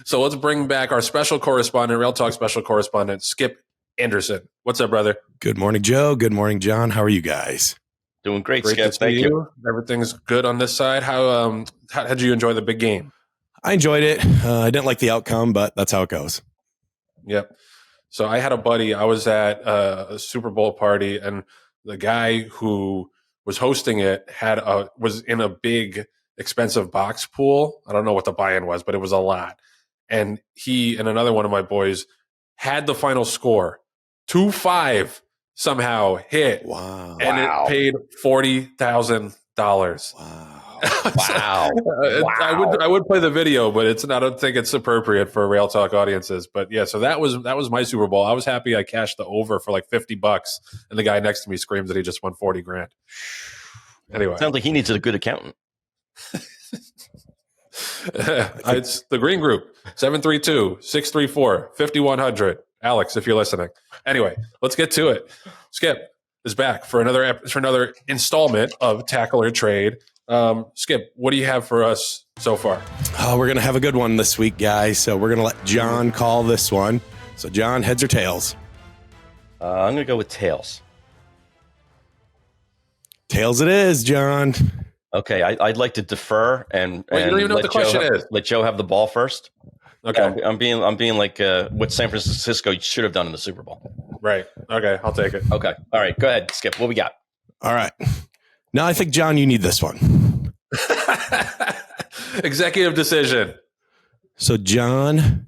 So let's bring back our special correspondent, Real Talk special correspondent, Skip Anderson. What's up, brother? Good morning, Joe. Good morning, John. How are you guys? Doing great, Great Skip. to see Thank you. Everything's good on this side. How did you enjoy the big game? I enjoyed it. I didn't like the outcome, but that's how it goes. Yep. So I had a buddy. I was at a Super Bowl party, and the guy who was hosting it was in a big, expensive box pool. I don't know what the buy-in was, but it was a lot. And he and another one of my boys had the final score 2-5 somehow hit. Wow. And it paid $40,000. Wow. Wow. I would play the video, but I don't think it's appropriate for Real Talk audiences. But yeah, so that was my Super Bowl. I was happy I cashed the over for like $50, and the guy next to me screams that he just won $40,000. Anyway, Sounds like he needs a good accountant. It's the Green Group 732-634-5100. Alex, if you're listening. Anyway, let's get to it. Skip is back for another installment of Tackle or Trade. Skip, what do you have for us so far? Oh, we're going to have a good one this week, guys. So we're going to let John call this one. So, John, heads or tails? I'm going to go with tails. Tails it is, John. Okay, I'd like to defer and you don't even know what the question is. Let Joe have the ball first. Okay. Yeah, I'm being like what San Francisco should have done in the Super Bowl. Right. Okay, I'll take it. Okay. All right. Go ahead, Skip. What we got? All right. Now, I think, John, you need this one. Executive decision. So, John,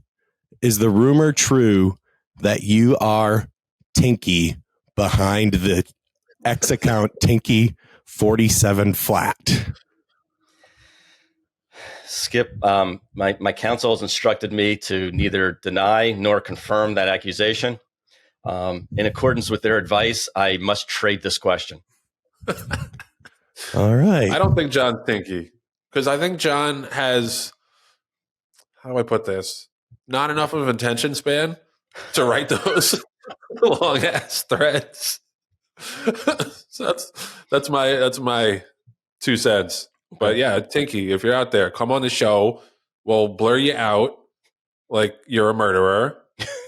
is the rumor true that you are Tinky behind the X account Tinky 47 flat? Skip, my counsel has instructed me to neither deny nor confirm that accusation. In accordance with their advice, I must trade this question. All right. I don't think John's Tinky, because I think John has, how do I put this? Not enough of an attention span to write those long ass threads. So that's my 2 cents. But yeah, Tinky, if you're out there, come on the show. We'll blur you out like you're a murderer,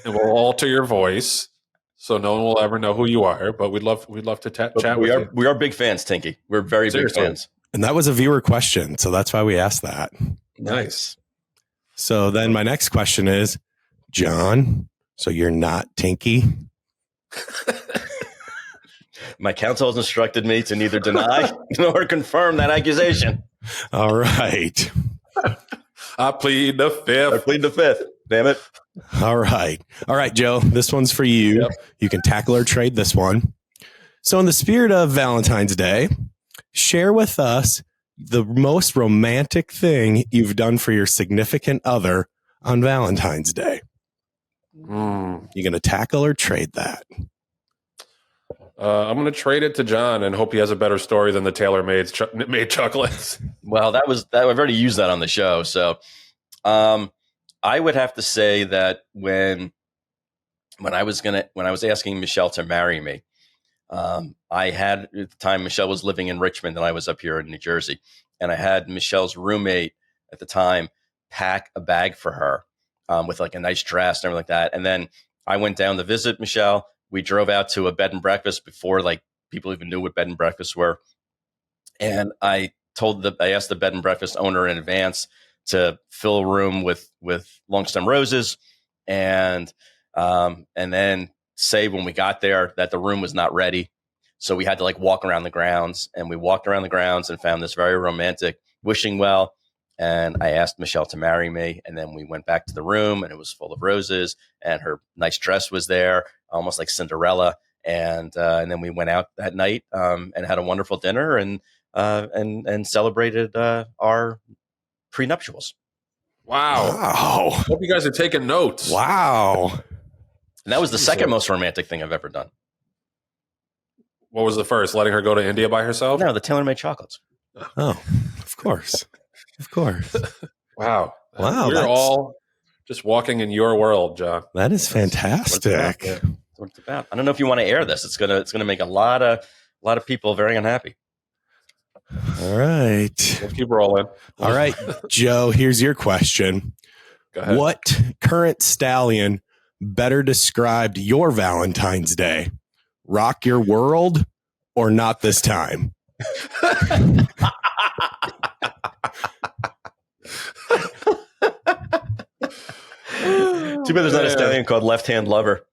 and we'll alter your voice so no one will ever know who you are. But we'd love to chat with you. We are big fans, Tinky. We're very Seriously. big fans. And that was a viewer question, so that's why we asked that. Nice. So then my next question is, John, so you're not Tinky? My counsel has instructed me to neither deny nor confirm that accusation. All right. I plead the fifth. I plead the fifth. Damn it. All right. All right, Joe, this one's for you. Yep. You can tackle or trade this one. So in the spirit of Valentine's Day, share with us the most romantic thing you've done for your significant other on Valentine's Day. You're going to tackle or trade that? I'm going to trade it to John and hope he has a better story than the tailor-made chocolates. Well, that I've already used that on the show. So I would have to say that when I was asking Michelle to marry me, I had, at the time, Michelle was living in Richmond and I was up here in New Jersey. And I had Michelle's roommate at the time pack a bag for her with like a nice dress and everything like that. And then I went down to visit Michelle. We drove out to a bed and breakfast before like people even knew what bed and breakfasts were. And I asked the bed and breakfast owner in advance to fill a room with long stem roses and then say when we got there that the room was not ready. So we had to like walk around the grounds, and we walked around the grounds and found this very romantic wishing well. And I asked Michelle to marry me. And then we went back to the room and it was full of roses and her nice dress was there, almost like Cinderella. And then we went out that night and had a wonderful dinner and celebrated our prenuptials. Wow. Hope you guys are taking notes. Wow. And that was the second most romantic thing I've ever done. What was the first? Letting her go to India by herself? No, the tailor-made chocolates. Oh, of course. Of course. Wow. Wow. We're all just walking in your world, John. That is fantastic. That's what it's about. I don't know if you want to air this. It's gonna make a lot of people very unhappy. All right. We'll keep rolling. All right, Joe, here's your question. Go ahead. What current stallion better described your Valentine's Day? Rock Your World or Not This Time? Too bad there's not a stallion called Left Hand Lover.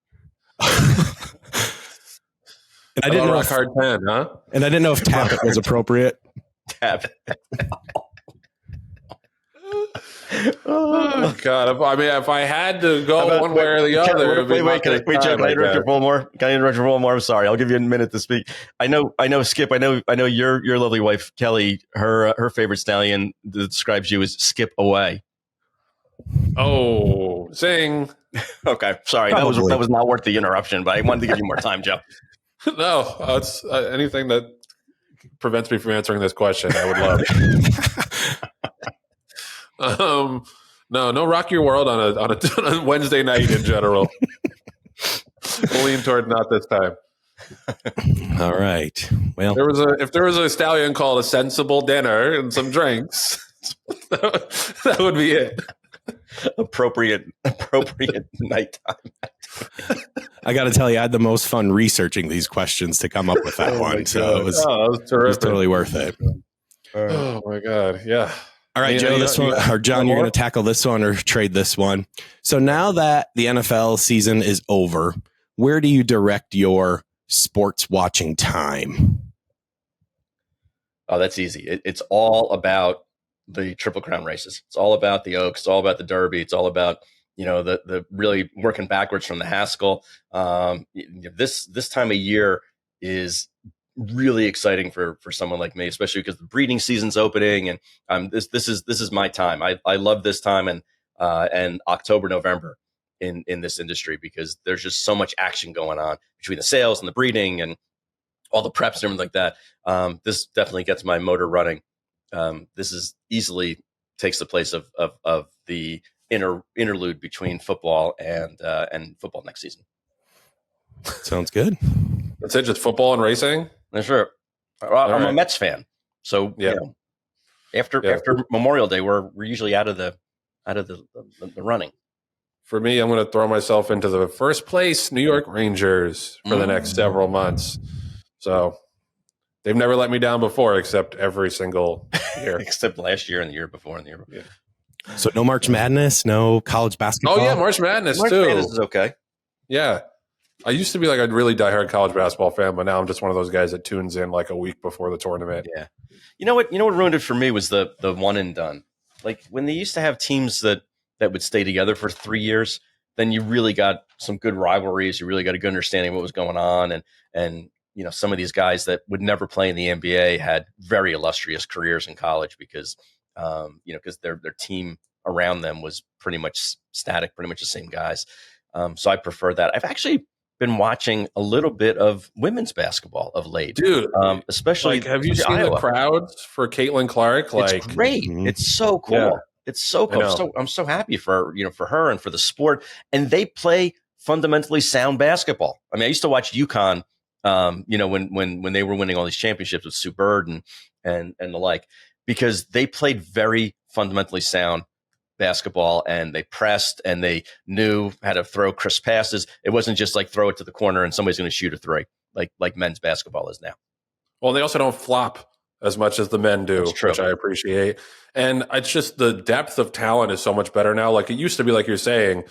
And I didn't know Rock if, Hard 10, huh? and I didn't know if Tap It was appropriate. Tap. Oh God! If I had to go one way or the other, it'd be wait, Not This Joe, Time, can I I interrupt you guess. for one more? Can I interrupt you for one more? I'm sorry. I'll give you a minute to speak. I know, Skip. I know your lovely wife Kelly. Her favorite stallion that describes you as Skip Away. Oh, sing! Okay, sorry. Probably. That was not worth the interruption, but I wanted to give you more time, Joe. No, it's anything that prevents me from answering this question. I would love. No, Rock Your World on a Wednesday night in general. We'll lean toward Not This Time. All right. Well, If there was a stallion called A Sensible Dinner and some drinks, that would be it. Appropriate nighttime. I got to tell you, I had the most fun researching these questions to come up with that one. So it was that was terrific. It was totally worth it. Oh my God. Yeah. All right, Joe, this one, or John, you're going to tackle this one or trade this one. So now that the NFL season is over, where do you direct your sports watching time? Oh, that's easy. It's all about the Triple Crown races. It's all about the Oaks. It's all about the Derby. It's all about, the really working backwards from the Haskell. This time of year is really exciting for someone like me, especially because the breeding season's opening, and this is my time. I love this time and October, November in this industry, because there's just so much action going on between the sales and the breeding and all the preps and everything like that. This definitely gets my motor running. This is easily takes the place of the interlude between football and football next season. Sounds good. That's it. Just football and racing. Sure. I'm a Mets fan, so yeah. After Memorial Day, we're usually out of the running. For me, I'm going to throw myself into the first place New York Rangers for the next several months. So they've never let me down before, except every single year, except last year and the year before and the year before. Yeah. So no March Madness, no college basketball. Oh yeah, March Madness March too. Madness is okay. Yeah. I used to be like a really diehard college basketball fan, but now I'm just one of those guys that tunes in like a week before the tournament. Yeah. You know what ruined it for me was the one and done. Like when they used to have teams that would stay together for 3 years, then you really got some good rivalries. You really got a good understanding of what was going on. And some of these guys that would never play in the NBA had very illustrious careers in college because their team around them was pretty much static, pretty much the same guys. So I prefer that. I've actually been watching a little bit of women's basketball of late, dude. Especially, have you seen Iowa. the crowds for Caitlin Clark? It's great. Mm-hmm. It's so cool. Yeah. It's so cool. I'm so happy for her and for the sport. And they play fundamentally sound basketball. I mean, I used to watch UConn. When they were winning all these championships with Sue Bird and the like, because they played very fundamentally sound basketball, and they pressed and they knew how to throw crisp passes. It wasn't just like throw it to the corner and somebody's going to shoot a three like men's basketball is now. Well, they also don't flop as much as the men do, which I appreciate. And it's just the depth of talent is so much better now. Like it used to be, like you're saying,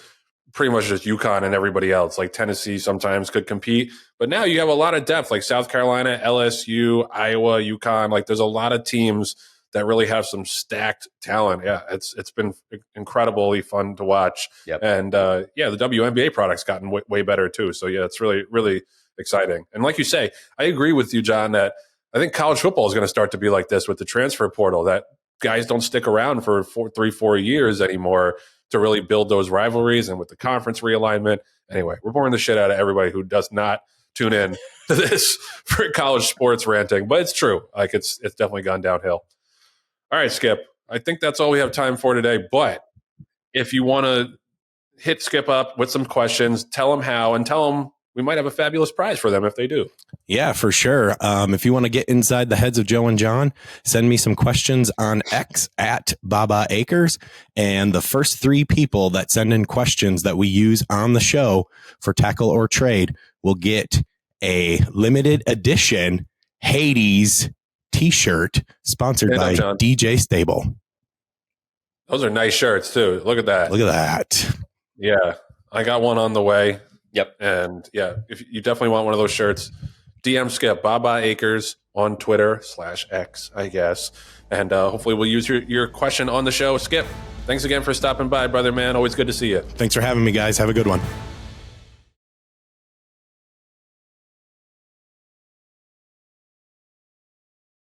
pretty much just UConn and everybody else. Like Tennessee sometimes could compete, but now you have a lot of depth, like South Carolina, LSU, Iowa, UConn. Like there's a lot of teams that really have some stacked talent. Yeah, it's been incredibly fun to watch. Yep. And the WNBA product's gotten way better too. So yeah, it's really, really exciting. And like you say, I agree with you, John, that I think college football is going to start to be like this with the transfer portal, that guys don't stick around for 4 years anymore to really build those rivalries, and with the conference realignment. Anyway, we're boring the shit out of everybody who does not tune in to this for college sports ranting, but it's true. Like it's definitely gone downhill. All right, Skip, I think that's all we have time for today. But if you want to hit Skip up with some questions, tell him how, and tell him we might have a fabulous prize for them if they do. Yeah, for sure. If you want to get inside the heads of Joe and John, send me some questions on X at Baba Acres. And the first 3 people that send in questions that we use on the show for Tackle or Trade will get a limited edition Hades t-shirt sponsored by DJ Stable. Those are nice shirts too. Look at that. Look at that. Yeah. I got one on the way. Yep. And yeah, if you definitely want one of those shirts, DM Skip Baba Acres on Twitter /X, I guess. And hopefully we'll use your question on the show. Skip, thanks again for stopping by, brother man. Always good to see you. Thanks for having me, guys. Have a good one.